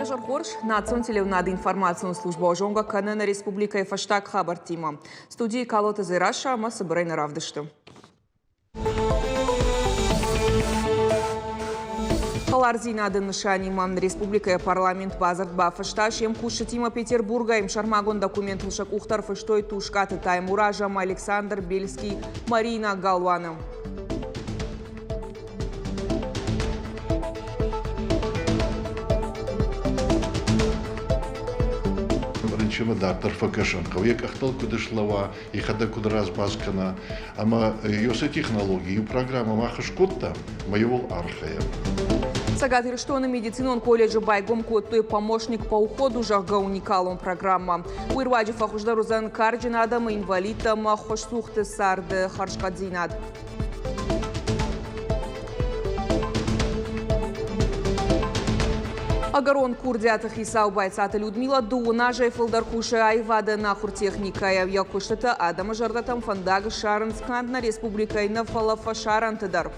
Дежар Хорш, Национ телевнад информационную службу Ожонга Канена Республика и Фаштаг Хабар Тима. Студии Калота Зираша, мы собираем на равдышты. Халарзинады нышанимам Республика и парламент базарт бафышта шем кушетима Петербурга им шармагон документ лшак ухтар фыштой тушкаты Таймуражам Александр Бельский, Марина Галвана. Доктор Факашенко. Я кахтал куда шлава и хода куда раз баскана. Ама ёсы технологии программа махашкотта моего архая. Сагат Ирштона медицинон колледжа Байгом Коттой помощник по уходу жага уникалом программа. Уирваджи фахуждарузан кардинадам инвалидам хошсухты сарды харшкадзинад. Агарон курдятых Исау байцата Людмила Дуна жайфылдар куши айвада нахур техника якуштата Адама жардатам фандага Шаранскандна республикай на фалафа Шарантыдар.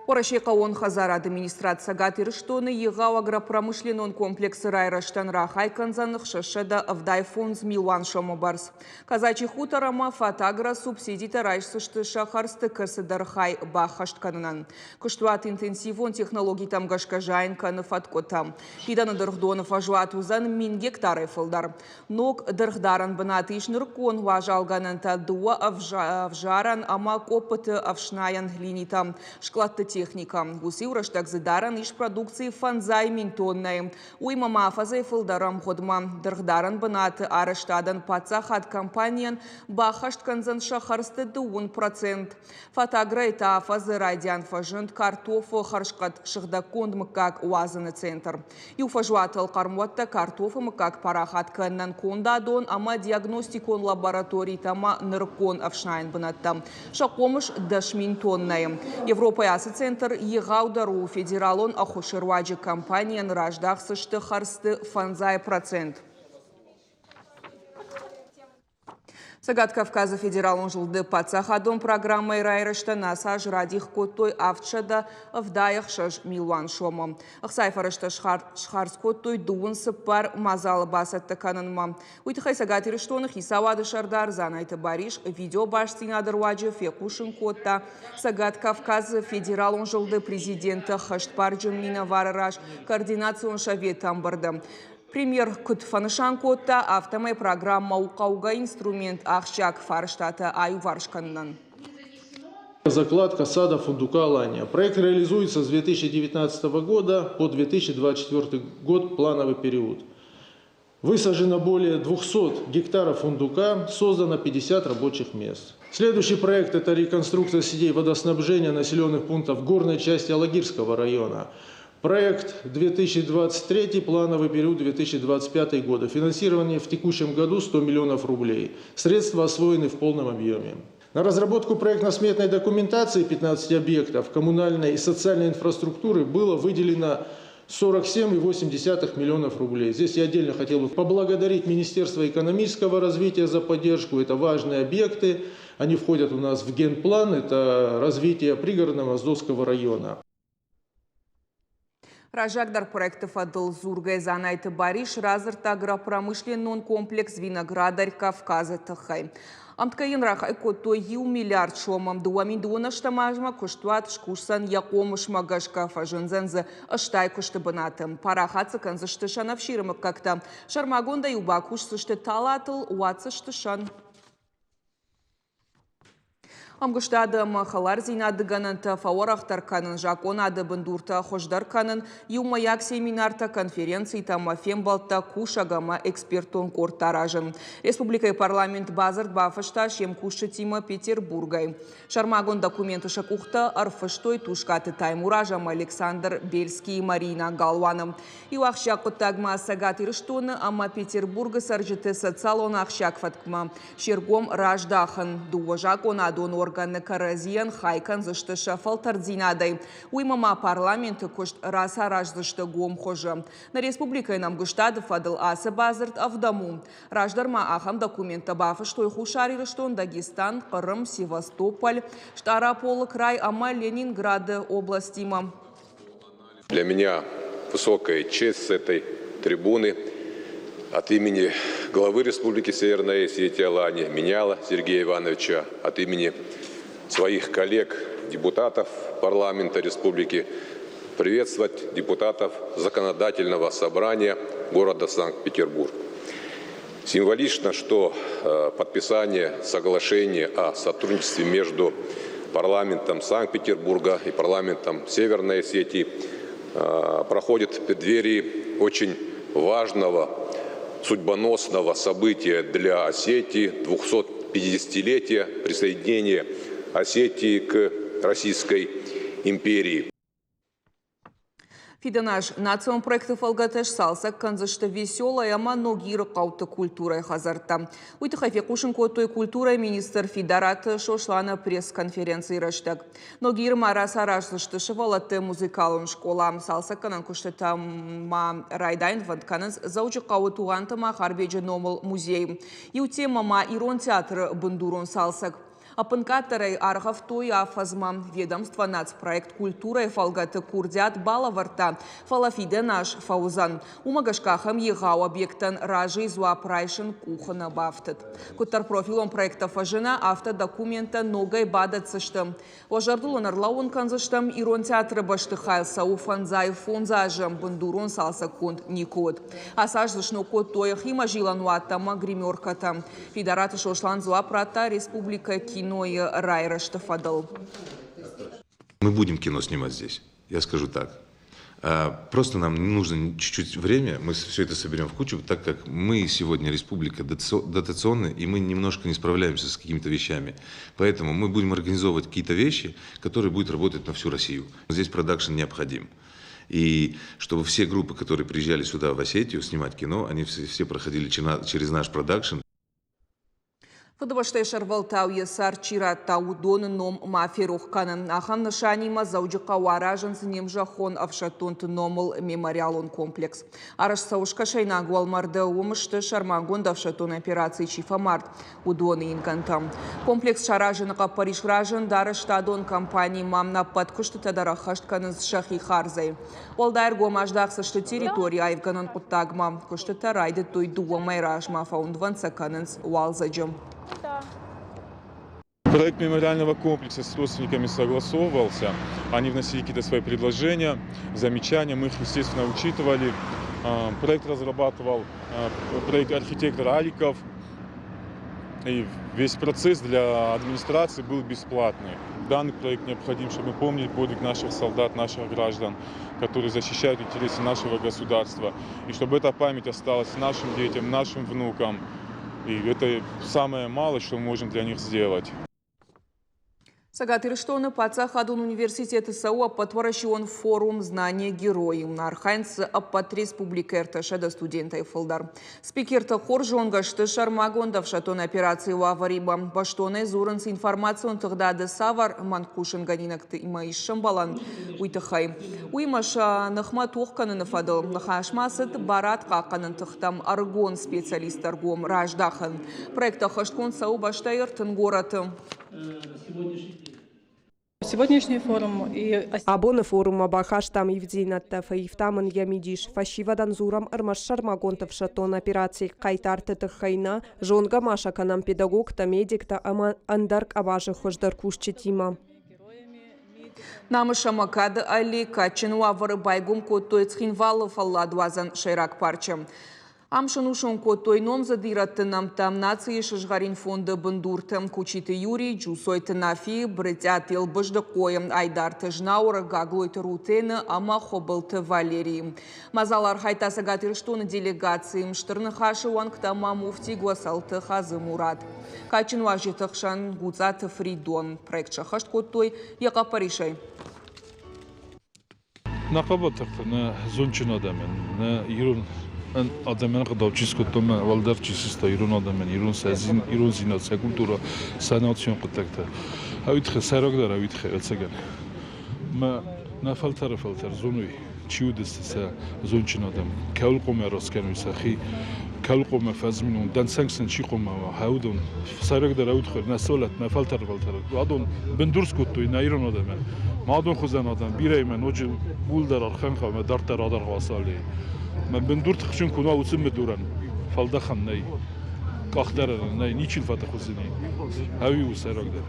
Порашека он хазар администрация гатирштоны егау агропромышленный комплекс райраштан рахай канзаных шашеда авдай фонд милуан шомобарс. Казачий хуторама фатагра субсидита райшсышты шахарсты кырсыдархай бахаштканынан. Кыштуат интенсивон технологий там гашкажайн каны фаткотам. Пиданы дырхдонов ажуат узан мин гектары фылдар. Ног дырхдаран банаты ишныркон важалгананта дуа авжаран амак опыты авшнаян линитам. Шклатты техника. Гуси ураштак задаран иш продукции фанзай минтонной. Уйма мафазай фылдарам ходма. Дырхдаран банаты араштадан пацахат компаниян бахашт канзан шахарсты 1%. Фатагра это фазы радиан фажент картофу харшкат шыхдаконд мыкак уазаны центр. И уфажуатал кармуатта картофу мыкак парахат каннан кондадон ама диагностикон лабораторий тама ныркон авшнайн банаттам. Шакомыш дашминтонной. Европа ясы центр егаудару федералон ахушерваджи компаниян рождахсышты харсты фанзай процент. Сагат Кавказа федералон жылды пацахадон программой райрышта насаж радих коттой авчада вдаях шаш милуан шома. Ахсайфарышта шхарс коттой дуын сыппар мазалы басатты канынма. Уйтыхай сагат ирыштоных исавады шардар занайты бариш видео баштинадырваджи фекушын котта. Сагат Кавказа федералон жылды президенті хаштпарджын минаварыраш координацион шавет тамбырды. Премьер Кутфанышан котта автомай программа уқауға инструмент ақшак фарштата аю варшканнан. Закладка сада фундука Алания. Проект реализуется с 2019 года по 2024 год, плановый период. Высажено более 200 гектаров фундука, создано 50 рабочих мест. Следующий проект – это реконструкция сетей водоснабжения населенных пунктов горной части Алагирского района. Проект 2023, плановый период 2025 года. Финансирование в текущем году 100 миллионов рублей. Средства освоены в полном объеме. На разработку проектно-сметной документации 15 объектов коммунальной и социальной инфраструктуры было выделено 47,8 миллионов рублей. Здесь я отдельно хотел бы поблагодарить Министерство экономического развития за поддержку. Это важные объекты. Они входят у нас в генплан. Это развитие пригородного Моздовского района. Ражагдар проектов адыл Зургай занайты бариш разырт агропромышленный комплекс виноградарь Кавказа тахай. Амткайын рахай коттой ю миллиард шомам дуамин дуына штамажма куштуат шкушсан якомыш магашка фажынзанзы аштай кушты банатым. Парахатсы канзышты шанавширымы как-то. Шармагонда юбакуш сышты талатыл уатсышты шан. Амгыштадым халарзин адыгананта фаорахтар канын жакон ады бындурта хождар канын юмаяк семинарта конференции тама фембалта кушагама экспертон кортаражын. Республика и парламент базарт бафышта шем куши тима Петербургай. Шармагон документы шакухта арфыштой тушкаты Таймуражам Александр Бельский и Марина Галваным. И уахшак оттагма сагат ирыштоны ама Петербурга саржыты социалон ахшак фаткма. Шергом раждахан дуажак он адон органы каразиен хайкан зашты шафал тардзинадай. Уймама парламенты кошт расараж зашты гом хожа. На республикой нам гуштады фадыл асы базырт авдаму. Раждарма ахам документа бафы, что их ушарили, что он Дагестан, Крым, Севастополь, Штарополь, край, ама Ленинграда областима. Для меня высокая честь с этой трибуны от имени главы Республики Северная Осетия Алании Меняла Сергея Ивановича, от имени своих коллег, депутатов парламента Республики, приветствовать депутатов Законодательного собрания города Санкт-Петербург. Символично, что подписание соглашения о сотрудничестве между парламентом Санкт-Петербурга и парламентом Северной Осетии проходит в преддверии очень важного, судьбоносного события для Осетии, 250-летия присоединения Осетии к Российской империи. Фиденаш национ проекты фалгатеш салса канзашта веселая маногира каута культурой хазарта. Уйтахафе кушин котой культурой министр Федерата шошлана пресс-конференции раштаг. Ногир мараса рашташта шевалате музыкалон школа салса канан куштата ма райдайн вантканыз заучи кауту антама харбеджа номал музей. Юте мама ирон театр бандурон салсак. Апынкатарай архавтой афазма ведомство нацпроект культура и фалгаты курдят балаварта фалафиде наш фаузан. Умагашкахам егау объектан ражи зуа прайшен кухана бафтет. Кутар профилом проекта фажена автодокумента ногай бадацыштым. Важардулан арлауын канзыштым ирон театры баштыхай сау фанзай фонзажым бандурон салса конт никот. Асаждышну кот тоях има жилануатама гримерката. Федераты шошлан зуа прата республика кино. Мы будем кино снимать здесь, я скажу так. Просто нам нужно чуть-чуть время, мы все это соберем в кучу, так как мы сегодня республика дотационная, и мы немножко не справляемся с какими-то вещами. Поэтому мы будем организовывать какие-то вещи, которые будут работать на всю Россию. Здесь продакшн необходим. И чтобы все группы, которые приезжали сюда в Осетию снимать кино, они все проходили через наш продакшн. Фадабаштай шарвалтау ясар чираттау дон ном маферух канан. Ахан нашанима зауджика уаражан синем жахон авшатунт номал мемориалон комплекс. Араш саушка шайна гуалмарда умышты шармангон давшатун операции чифа март удоны инкантам. Комплекс шаражаныка Париж ражан дараштадон компании мамна подкушты тадарахашт каныз шахи харзай. Олдайр гомаждахсашты территория айвганан куттагма. Кушты тарайды той дуамай ражма фаундванца каныз уалзаджам. Проект мемориального комплекса с родственниками согласовывался. Они вносили какие-то свои предложения, замечания. Мы их, естественно, учитывали. Проект разрабатывал проект архитектор Аликов. И весь процесс для администрации был бесплатный. Данный проект необходим, чтобы мы помнили подвиг наших солдат, наших граждан, которые защищают интересы нашего государства. И чтобы эта память осталась нашим детям, нашим внукам. И это самое малое, что мы можем для них сделать. Сагатырштоны Пацахадун университеты САУ подворащен форум знания героев. На Арханце аппат республика РТШ студента и фолдар. Спикер-то хоржон гашты шармагон давшатон операции у авариба. Баштоны зуран с информацией тогда де савар манкушен ганинакты има из шамбалан уйтахай. Уймаша нахматухканы нафадал. Нахашмасыт барат каканын тахтам аргон специалист аргом раждахан. Проекта хашткон САУ баштайр город. Сегодняшний форум и Абоны форума Бахаштам Евдинатта Фаифтаман Ямидиш Фашивадан Зурам Армашар Магонтов Шатон операции Кайтарты Тахайна Жонга Маша Канам педагог та медик та Андарк Абажи Хождар Кушчетима. Намыша Макада Али Качину Авары Байгум Котоицхинвалов Алладуазан Шайрак Парчем. Амшанушон котой ном задираттынам там нации шажгарин фонда бандуртам кучиты Юрий, Джусойты Нафи, Бретят Илбажда Коем, Айдарты Жнаура, Гаглойты Рутена, Ама Хобалты Валерий. Мазалар Хайтаса Гатырштоны делегации Мштырнахаши Уангтама Муфти Гуасалты Хазы Мурат. Качин Важитахшан Гуцат Фридон. Проект Шахашт котой Яка Паришай. Нақабатахты на зончин адамен, на Ирун Адамен қадавчис көттөмө валдар чисиста ирун адамен ирун сазин ирун зинат культура санаацион қытакта ავითხრე საროგ და რა ვითხრე რაცაგან მა ნაფალთარ ზუნუი ჩიუდეს ზუნჩინოდამ ქალყომა როსკენ ვისახი ქალყომა ფაზმინონ დანსანქსენ ჩიყომა ჰაუდონ საროგ და რა ვითხრე ნასოლათ ნაფალთარ ადონ ბენდურსკუტუ ნაირონოდამ მადონ ხუზანოდამ ბირეიმან ოჯი გულდარ არხანხა მე დარტარ ადარვასალი მე ბენდურთ ხშინ ქუნა უცმე დურან фалдахан най кахтар най ничил фатахузини ави усарогда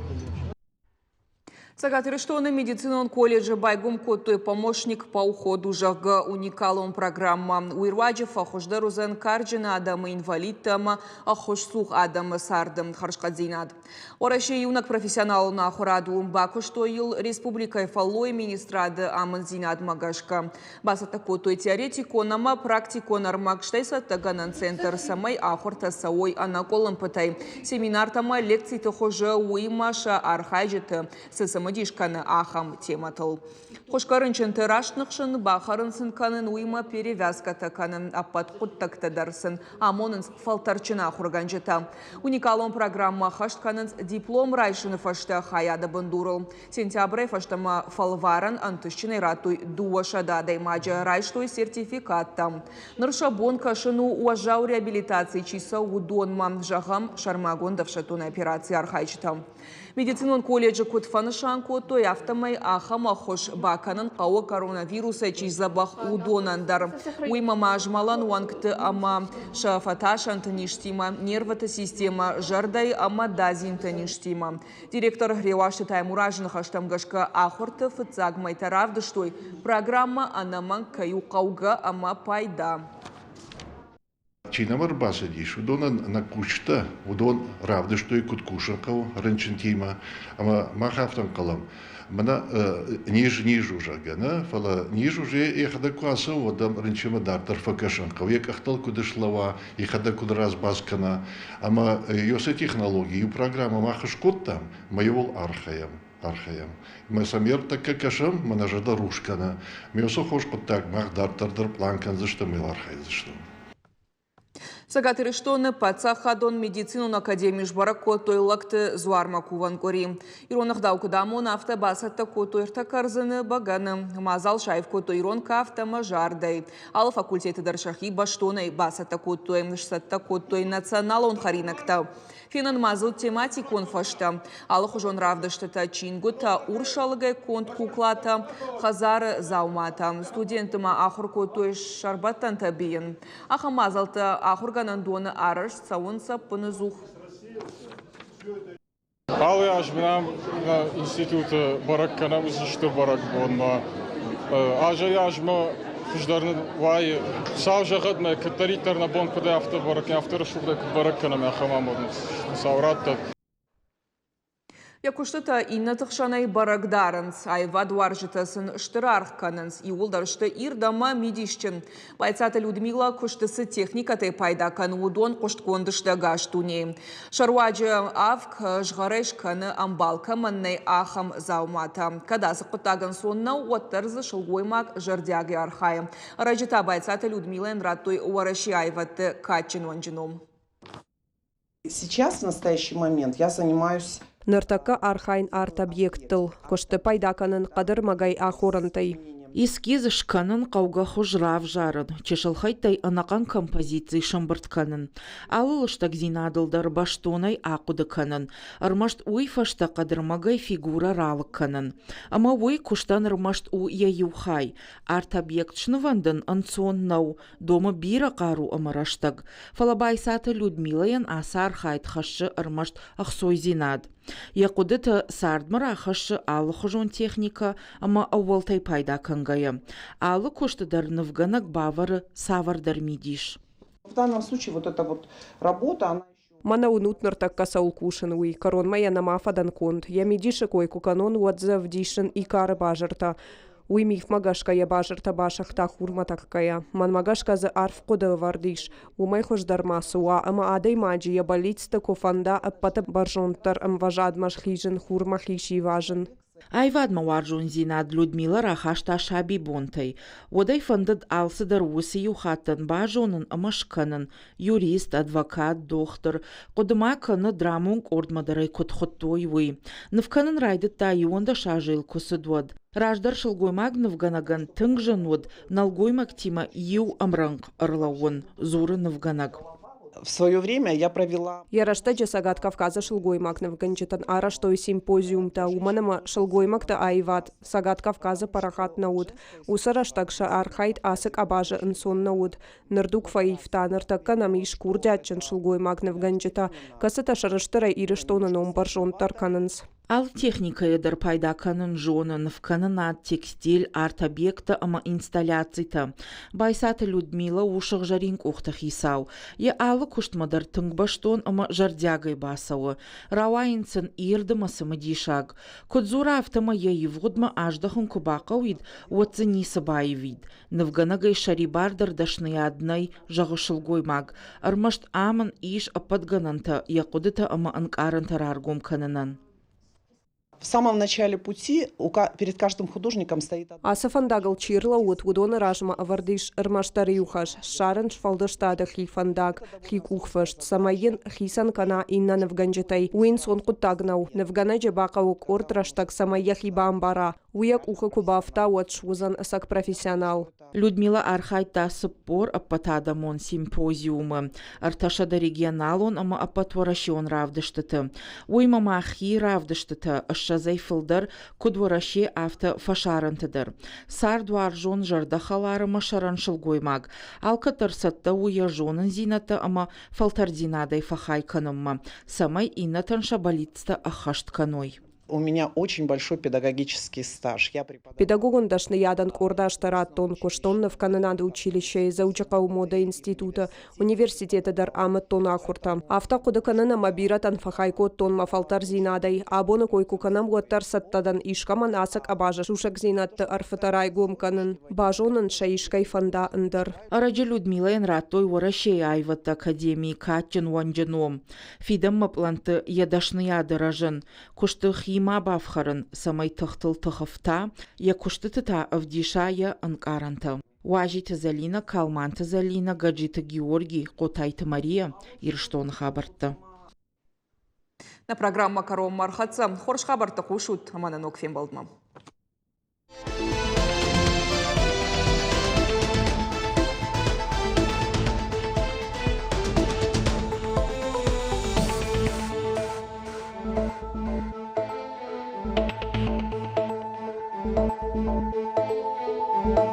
Сагат Рыштоны медицинон колледжа байгум коттой помощник по уходу жага уникалом программа Уирваджев ахождарузен карджина адама инвалидтама ахошсух адама сардам харшкадзинад. Ораши юнак профессионал на хораду бакуштоил республика фаллой министрада аманзинад магашка. Басата коттой теоретико нама практико нармакштайса таганан центр самай ахорта сауой анаколом пытай. Семинар тама лекции тахожа уимаша архайджета сысама дишканы ахам тематыл. Хошкарынчын тырашнықшын бахарын сынканын уйма перевязка таканын аппат құттакта дарсын амонын фалтарчына хурганжета. Уникалон программа хаштканын диплом райшыны фашта хаяда бандурыл. Сентябрь фаштама фалваран антышчыны ратуй дуашада даймаджа райштой сертификатта. Ныршабон кашыну уажау реабилитации чиса удонма жагам шармагон давшатуна операции архайчта. Медицинон колледжа кутфанышан котой автомай ахама хош баканын қауы коронавируса чизабах удонандар. Уймама ажмалан уанкты ама шафаташан таништима, нервата система жардай ама дазин таништима. Директор Ревашты Таймуражын хаштамгашка ахорты фыцагмай таравдыштой программа анаман каю қауга ама пайда. Чинамар басадиш, удон на кучта, удон равды, что и куткушерков, ранчентима, ама махафтан калам. Мана ниже уже, гана, фала ниже уже и хада куаса, водам ранчима дартар факашенков. Я кахтал куда шлава, и хада куда раз баскана, ама ёсе технологии, программа махашкот там, моевол архаям. Мы самер так какашам, мана жада рушкана. Мёсо хош так мах дартар планкан за что мы архай за что. Сагат Рыштоны пацахадон медицинун академии жбара котой лакты зуарма куван кори. Иронах даукудамон автобасатта котой ртакарзыны баганы. Мазал шайф котой ирон кафтама жардай. Ал факультеты даршахи баштонай басатта котой, шсатта котой национал он харинакта. Финан мазыл тематикон фашта. Ал хужон равдаштата чингута уршалыгай конт куклата хазар заумата. Студентыма ахур котой шарбаттан табиен. Аха мазалта ахурганан доны арыш сауынса пынызух. Ал яжбинам институты барак канамыз иште барак бонма. Ажа яжма Куждарны вай сау жагадна катаритарна бон куда автобарак автор шубда барак канам ахамамон сауратта. Якуштыта инна тықшанай барагдарынс, айва дуаржытасын штырархканынс, иулдаршты ирдама мидишчын. Байцата Людмила куштысы техникатай пайдакан удон кушткондышта гаштуне. Шаруаджы авк жғарайшканы амбалка маннай ахам заумата. Кадасы құттагын сонна уаттарзы шылгоймак жардяги архай. Ражыта байцата Людмила энраттой уараши айваты качын онжыном. Сейчас, в настоящий момент, я занимаюсь Ныртака архайн арт-объекттыл. Кошты пайдаканын қадыр магай ахорантай. Эскиз шканын қауға хұжрав жарын, чешілхайтай анаған композиции шамбыртканын. Алылыштак зинадылдар баштонай ақудыканын. Армашт уй фашта қадырмагай фигура ралыкканын. Ама уй куштан армашт у яюхай. Арт-объект шнывандын анционнау, дома бира қару амараштаг. Фалабайсаты Людмилаян аса архайт хашы армашт ақсой зинад. Якудыты сардмара хашы алы хужон техника, ама ауалтай пайда кангая. Алы куштыдар нывганак бавары савардар мидиш. В данном случае вот эта вот работа, она Мана унут ныртакка саулкушын уй, корон моя намафадан конт. Я мидиши койку канон уадзав дишын и кары бажырта. Уй миф магашка я бажырта башахта хурма таккая. Ман магашка за арф кода вардиш. Умай хождар масуа, ама адай маджи я болицта кофанда аппата баржонтар ам важад маш хижен хурма хиши важен. Айвад маваржун Зинад Людмила Рахашта Шаби Бонтай. Одай фандад алсыдар усы юхаттан бажонын амашканын, юрист, адвокат, доктор, кодыма каны драмунг ордмадарай кутхоттой вы. Навканын райдыт та юонда шажил кусыдвад. Раждар шылгоймаг навганаган тыңжануд, налгоймаг тима ю амранг ырлауын, зуры навганаг. В свое время я провела... Ярашта Сагат Кавказа шылгоймак навганчитан араштой симпозиумта уманама шылгоймакта айват Сагат Кавказа парахат науд. Усараштакша архайт асык абажа инсон науд. Нырдук фаифтанырта канамиш курдячын шылгоймак навганчита. Касыта шарыштыра ирыштона номбаржон тарканынс. Ал техника едер пайда канын жонын, в канынат текстиль, арт-объекта ама инсталляцийта. Байсаты Людмила ушық жаринг уқтах исау. Е алы куштмадар тыңбаштон ама жардягай басауы. Рауайынсын ирдымасы мадишаг. Кодзура автома евгудма аждахын кубақауид, уатсы нисы байвид. Навганагай шарибардар дашны аднай жағышылгоймаг. Армашт амын иш ападгананта, якудыта ама анкарантар аргум канынан. В самом начале пути перед каждым художником стоит... Асафандагл чирла удона ражма авардиш армаштариухаш, шарен шфалдыштада хифандаг, хикухфашт, самайен хисан кана инна навганджетай, уин сон кутагнау, навганаджа бакаук ортраштаг самая хибамбара, уяк уха кубафта уатшузан асак профессионал. Людмила Архайта сыппор аппатада мон симпозиумы. Арташада регионалон ама аппатворашион равдыштыты. Уйма махи равдыштыты. Ашшазай фылдар кудвораши авто фашарантыдыр. Сардуар жон жардахалары машаран шылгоймаг. Алкатыр сатта уя жонын зинаты ама фалтардинадай фахай канымма. Самай иннатан шабалитста ахашт каной. У меня очень большой педагогический стаж. Педагогон дашны ядан кордаштарат тон куштонны в Кананаду училище заучакау мода института университета дар амат тон ахуртам. Авта куда канана мабиратан фахайко тон мафалтар зинадай, абона койку канам готтар саттадан ишкаман асак абажа шушак зинатты арфатарай гом канын. Бажонын шаишкай фанда ындар. Араджи Людмила энратой ворашей айват академии катчын ванджаном. Фидам мапланты ядашны ядыражын. Кушты Ма бафхарын самай тахтыл тахафта, я куштыта авдишая анкаранта. Важита Залина, Калманта Залина, Гаджита Георгий, Котайта Мария, Ирштон Хабарта. На программа Каром Мархатса, Хорш Хабарта Кушут, Амананок Фембалдма.